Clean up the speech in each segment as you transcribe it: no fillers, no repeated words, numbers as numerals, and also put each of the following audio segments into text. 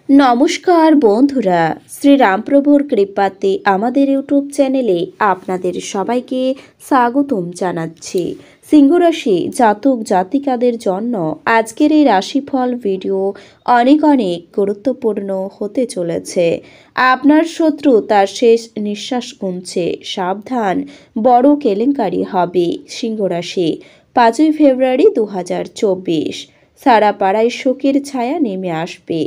নমস্কার বন্ধুরা, শ্রীরামপ্রভুর কৃপাতে আমাদের ইউটিউব চ্যানেলে আপনাদের সবাইকে স্বাগতম জানাচ্ছি। সিংহরাশি জাতক জাতিকাদের জন্য আজকের এই রাশিফল ভিডিও অনেক গুরুত্বপূর্ণ হতে চলেছে। আপনার শত্রু তার শেষ নিঃশ্বাস গুনছে, সাবধান, বড় কেলেঙ্কারি হবে। সিংহরাশি 5ই ফেব্রুয়ারি 2024। সারা পাড়ায় শোকের ছায়া নেমে আসবে,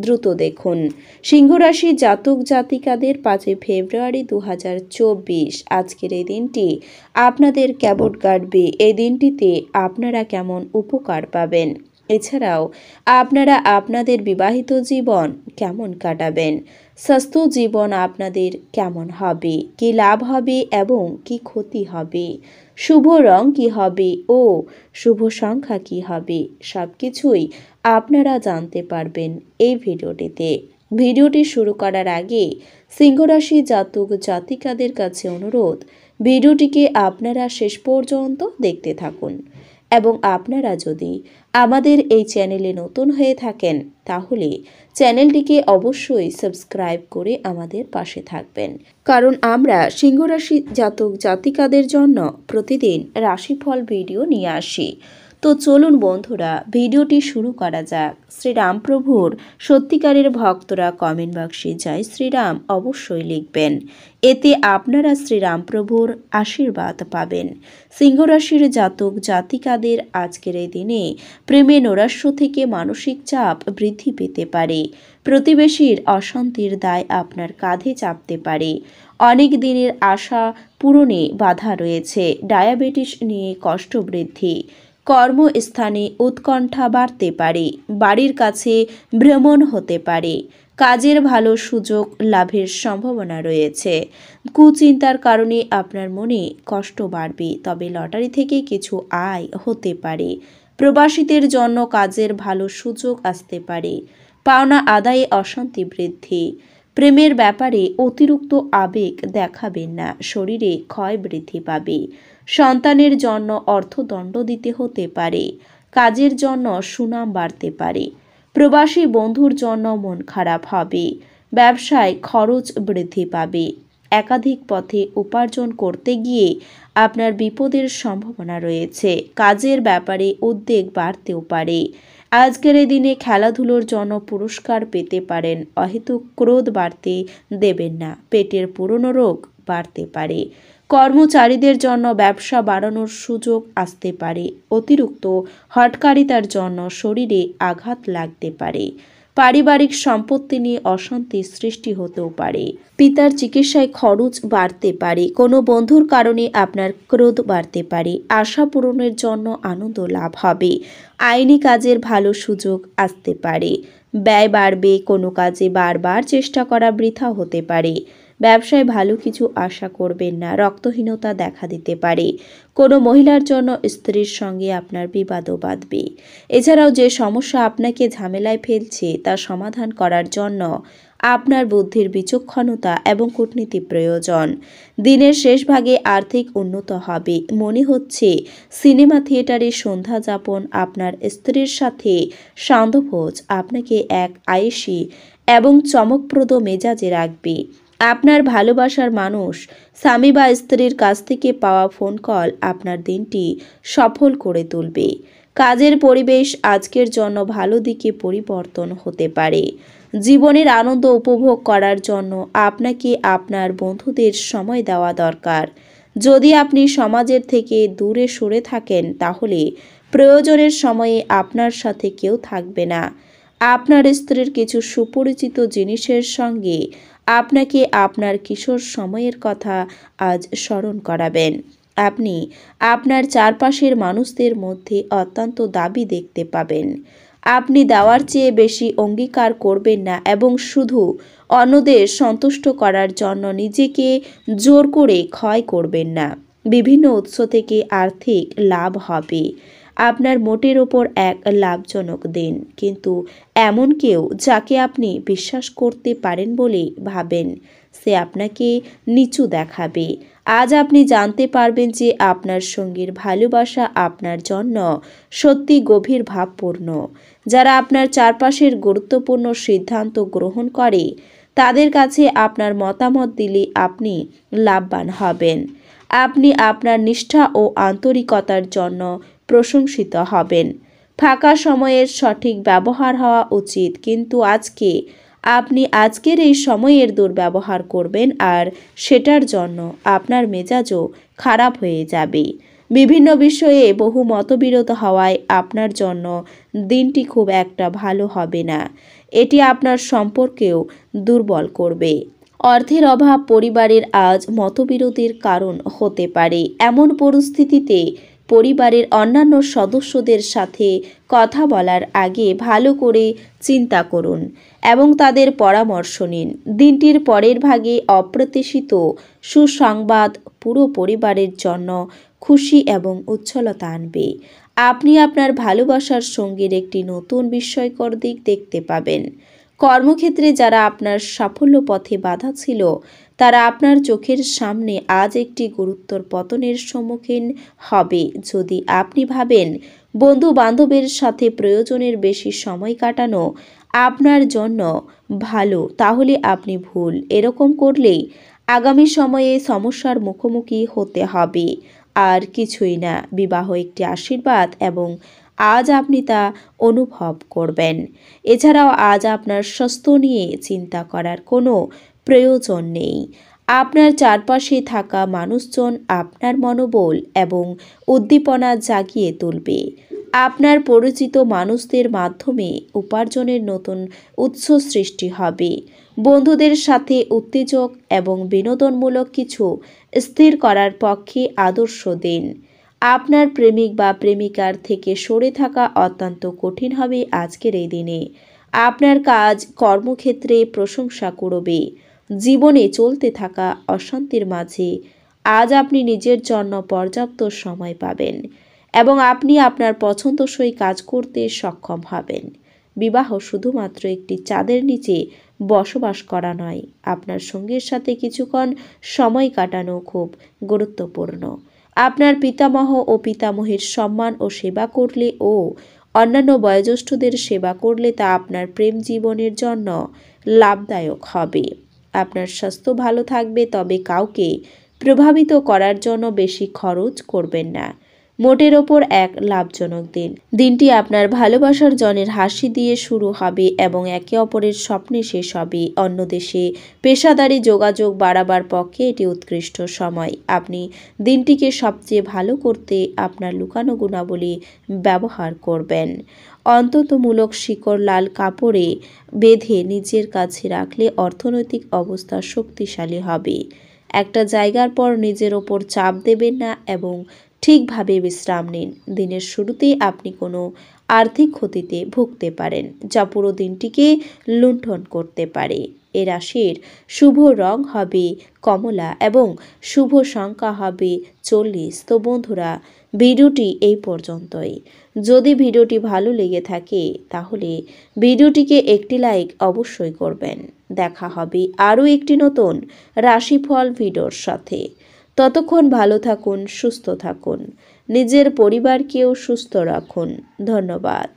দ্রুত দেখুন। সিংহরাশি জাতক জাতিকাদের 5ই ফেব্রুয়ারি 2024 আজকের এই দিনটি আপনাদের কেমন কাটবে, এই দিনটিতে আপনারা কেমন উপকার পাবেন, এছাড়াও আপনারা আপনাদের বিবাহিত জীবন কেমন কাটাবেন, স্বাস্থ্য জীবন আপনাদের কেমন হবে, কি লাভ হবে এবং কি ক্ষতি হবে, শুভ রং কি হবে ও শুভ সংখ্যা কি হবে, সব কিছুই আপনারা জানতে পারবেন এই ভিডিওটিতে। ভিডিওটি শুরু করার আগে সিংহরাশি জাতক জাতিকাদের কাছে অনুরোধ, ভিডিওটিকে আপনারা শেষ পর্যন্ত দেখতে থাকুন এবং আপনারা যদি আমাদের এই চ্যানেলে নতুন হয়ে থাকেন তাহলে চ্যানেলটিকে অবশ্যই সাবস্ক্রাইব করে আমাদের পাশে থাকবেন, কারণ আমরা সিংহরাশি জাতক জাতিকাদের জন্য প্রতিদিন রাশিফল ভিডিও নিয়ে আসি। তো চলুন বন্ধুরা, ভিডিওটি শুরু করা যাক। শ্রীরামপ্রভুর সত্যিকারের ভক্তরা কমেন্ট বক্সে জয় শ্রীরাম অবশ্যই লিখবেন, এতে আপনারা শ্রীরামপ্রভুর আশীর্বাদ পাবেন। সিংহরাশির জাতক জাতিকাদের আজকের এই দিনে প্রেমে নৈরাশ্য থেকে মানসিক চাপ বৃদ্ধি পেতে পারে। প্রতিবেশীর অশান্তির দায় আপনার কাঁধে চাপতে পারে। অনেক দিনের আশা পূরণে বাধা রয়েছে। ডায়াবেটিস নিয়ে কষ্ট বৃদ্ধি। কর্মস্থানে উৎকণ্ঠা বাড়তে পারে। বাড়ির কাছে ভ্রমণ হতে পারে। কাজের ভালো সুযোগ লাভের সম্ভাবনা রয়েছে। কুচিন্তার কারণে আপনার মনে কষ্ট বাড়বে, তবে লটারি থেকে কিছু আয় হতে পারে। প্রবাসীদের জন্য কাজের ভালো সুযোগ আসতে পারে। পাওনা আদায়ে অশান্তি বৃদ্ধি। প্রেমের ব্যাপারে অতিরিক্ত আবেগ দেখাবেন না, শরীরে ক্ষয় বৃদ্ধি পাবে। সন্তানের জন্য অর্থদণ্ড দিতে হতে পারে। কাজের জন্য সুনাম বাড়তে পারে। প্রবাসী বন্ধুর জন্য মন খারাপ হবে। ব্যবসায় খরচ বৃদ্ধি পাবে। একাধিক পথে উপার্জন করতে গিয়ে আপনার বিপদের সম্ভাবনা রয়েছে। কাজের ব্যাপারে উদ্বেগ বাড়তেও পারে। আজকের এই দিনে খেলাধুলোর জন্য পুরস্কার পেতে পারেন। অহেতুক ক্রোধ বাড়তে দেবেন না, পেটের পুরনো রোগ বাড়তে পারে। কর্মচারীদের জন্য ব্যবসা বাড়ানোর সুযোগ আসতে পারে। অতিরিক্ত হটকারিতার জন্য শরীরে আঘাত লাগতে পারে। পারিবারিক সম্পত্তি নিয়ে অশান্তি সৃষ্টি হতেও পারে। পিতার চিকিৎসায় খরচ বাড়তে পারে। কোনো বন্ধুর কারণে আপনার ক্রোধ বাড়তে পারে। আশা পূরণের জন্য আনন্দ লাভ হবে। আইনি কাজের ভালো সুযোগ আসতে পারে। ব্যয় বাড়বে। কোনো কাজে বারবার চেষ্টা করা বৃথা হতে পারে। ব্যবসায় ভালো কিছু আশা করবেন না, রক্তহীনতা দেখা দিতে পারে। কোনো মহিলার জন্য স্ত্রীর সঙ্গে আপনার বিবাদও বাঁধবে। এছাড়াও যে সমস্যা আপনাকে ঝামেলায় ফেলছে তা সমাধান করার জন্য আপনার বুদ্ধির বিচক্ষণতা এবং কূটনীতি প্রয়োজন। দিনের শেষ ভাগে আর্থিক উন্নত হবে। মনে হচ্ছে সিনেমা থিয়েটারে সন্ধ্যা যাপন, আপনার স্ত্রীর সাথে সান্ধ্যভোজ আপনাকে এক আয়েসি এবং চমকপ্রদ মেজাজে রাখবে। আপনার ভালোবাসার মানুষ, স্বামী বা স্ত্রীর কাছ থেকে পাওয়া ফোন কল আপনার দিনটি সফল করে তুলবে। কাজের পরিবেশ আজকের জন্য ভালো দিকে পরিবর্তন হতে পারে। জীবনের আনন্দ উপভোগ করার জন্য আপনাকে আপনার বন্ধুদের সময় দেওয়া দরকার। যদি আপনি সমাজের থেকে দূরে সরে থাকেন তাহলে প্রয়োজনের সময়ে আপনার সাথে কেউ থাকবে না। আপনার স্ত্রীর কিছু সুপরিচিত জিনিসের সঙ্গে আপনাকে আপনার কিশোর সময়ের কথা আজ স্মরণ করাবেন। আপনি আপনার চারপাশের মানুষদের মধ্যে অত্যন্ত দাবি দেখতে পাবেন। আপনি দেওয়ার চেয়ে বেশি অঙ্গীকার করবেন না এবং শুধু অন্যদের সন্তুষ্ট করার জন্য নিজেকে জোর করে ক্ষয় করবেন না। বিভিন্ন উৎস থেকে আর্থিক লাভ হবে। আপনার মোটের ওপর এক লাভজনক দিন, কিন্তু এমন কেউ যাকে আপনি বিশ্বাস করতে পারেন বলে ভাবেন সে আপনাকে নিচু দেখাবে। আজ আপনি জানতে পারবেন যে আপনার সঙ্গীর ভালোবাসা আপনার জন্য সত্যি গভীর ভাবপূর্ণ। যারা আপনার চারপাশের গুরুত্বপূর্ণ সিদ্ধান্ত গ্রহণ করে তাদের কাছে আপনার মতামত দিলে আপনি লাভবান হবেন। আপনি আপনার নিষ্ঠা ও আন্তরিকতার জন্য প্রশংসিত হবেন। ফাঁকা সময়ের সঠিক ব্যবহার হওয়া উচিত, কিন্তু আপনি আজকের এই সময়ের দুর্ব্যবহার করবেন আর সেটার জন্য আপনার মেজাজও খারাপ হয়ে যাবে। বিভিন্ন বিষয়ে বহু মতবিরোধ হওয়ায় আপনার জন্য দিনটি খুব একটা ভালো হবে না। এটি আপনার সম্পর্কেও দুর্বল করবে। অর্থের অভাব পরিবারের আজ মতবিরোধের কারণ হতে পারে। এমন পরিস্থিতিতে পরিবারের অন্যান্য সদস্যদের সাথে কথা বলার আগে ভালো করে চিন্তা করুন এবং তাদের পরামর্শ নিন। দিনটির পরের ভাগে অপ্রত্যাশিত সুসংবাদ পুরো পরিবারের জন্য খুশি এবং উচ্ছলতা আনবে। আপনি আপনার ভালোবাসার সঙ্গীর একটি নতুন বিস্ময়কর দিক দেখতে পাবেন। কর্মক্ষেত্রে যারা আপনার সাফল্য পথে বাধা ছিল তারা আপনার চোখের সামনে আজ একটি গুরুতর পতনের সম্মুখীন হবে। যদি আপনি ভাবেন বন্ধু বান্ধবের সাথে প্রয়োজনের বেশি সময় কাটানো আপনার জন্য ভালো, তাহলে আপনি ভুল। এরকম করলেই আগামী সময়ে সমস্যার মুখোমুখি হতে হবে, আর কিছুই না। বিবাহ একটি আশীর্বাদ এবং আজ আপনি তা অনুভব করবেন। এছাড়াও আজ আপনার স্বাস্থ্য নিয়ে চিন্তা করার কোনো প্রয়োজন নেই। আপনার চারপাশে থাকা মানুষজন আপনার মনোবল এবং উদ্দীপনা জাগিয়ে তুলবে। আপনার পরিচিত মানুষদের মাধ্যমে উপার্জনের নতুন উৎস সৃষ্টি হবে। বন্ধুদের সাথে উত্তেজক এবং বিনোদনমূলক কিছু স্থির করার পক্ষে আদর্শ দিন। আপনার প্রেমিক বা প্রেমিকার থেকে সরে থাকা অত্যন্ত কঠিন হবে আজকের এই দিনে। আপনার কাজ কর্মক্ষেত্রে প্রশংসা করবে। জীবনে চলতে থাকা অশান্তির মাঝে আজ আপনি নিজের জন্য পর্যাপ্ত সময় পাবেন এবং আপনি আপনার পছন্দসই কাজ করতে সক্ষম হবেন। বিবাহ শুধুমাত্র একটি চাঁদের নিচে বসবাস করা নয়, আপনার সঙ্গীর সাথে কিছুক্ষণ সময় কাটানো খুব গুরুত্বপূর্ণ। আপনার পিতামহ ও পিতামহীর সম্মান ও সেবা করলে ও অন্যান্য বয়োজ্যেষ্ঠদের সেবা করলে তা আপনার প্রেম জীবনের জন্য লাভদায়ক হবে। আপনার স্বাস্থ্য ভালো থাকবে, তবে কাউকে প্রভাবিত করার জন্য বেশি খরচ করবেন না। মোটের ওপর এক লাভজনক দিন। দিনটি আপনার ভালোবাসার জনের হাসি দিয়ে শুরু হবে এবং একে অপরের স্বপ্নে শেষ হবে। অন্য দেশে পেশাদারি যোগাযোগ বাড়াবার পক্ষে এটি উৎকৃষ্ট সময়। আপনি দিনটিকে সবচেয়ে ভালো করতে আপনার লুকানো গুণাবলী ব্যবহার করবেন। অন্ততমূলক শিকড় লাল কাপড়ে বেঁধে নিজের কাছে রাখলে অর্থনৈতিক অবস্থা শক্তিশালী হবে। একটা জায়গার পর নিজের ওপর চাপ দেবেন না এবং ঠিকভাবে বিশ্রাম নিন। দিনের শুরুতেই আপনি কোনো আর্থিক ক্ষতিতে ভুগতে পারেন, যা পুরো দিনটিকে লুণ্ঠন করতে পারে। এ রাশির শুভ রং হবে কমলা এবং শুভ সংখ্যা হবে 40। তো বন্ধুরা, ভিডিওটি এই পর্যন্তই। যদি ভিডিওটি ভালো লেগে থাকে তাহলে ভিডিওটিকে একটি লাইক অবশ্যই করবেন। দেখা হবে আরও একটি নতুন রাশিফল ভিডিওর সাথে। ততক্ষণ ভালো থাকুন, সুস্থ থাকুন, নিজের পরিবারকেও সুস্থ রাখুন। ধন্যবাদ।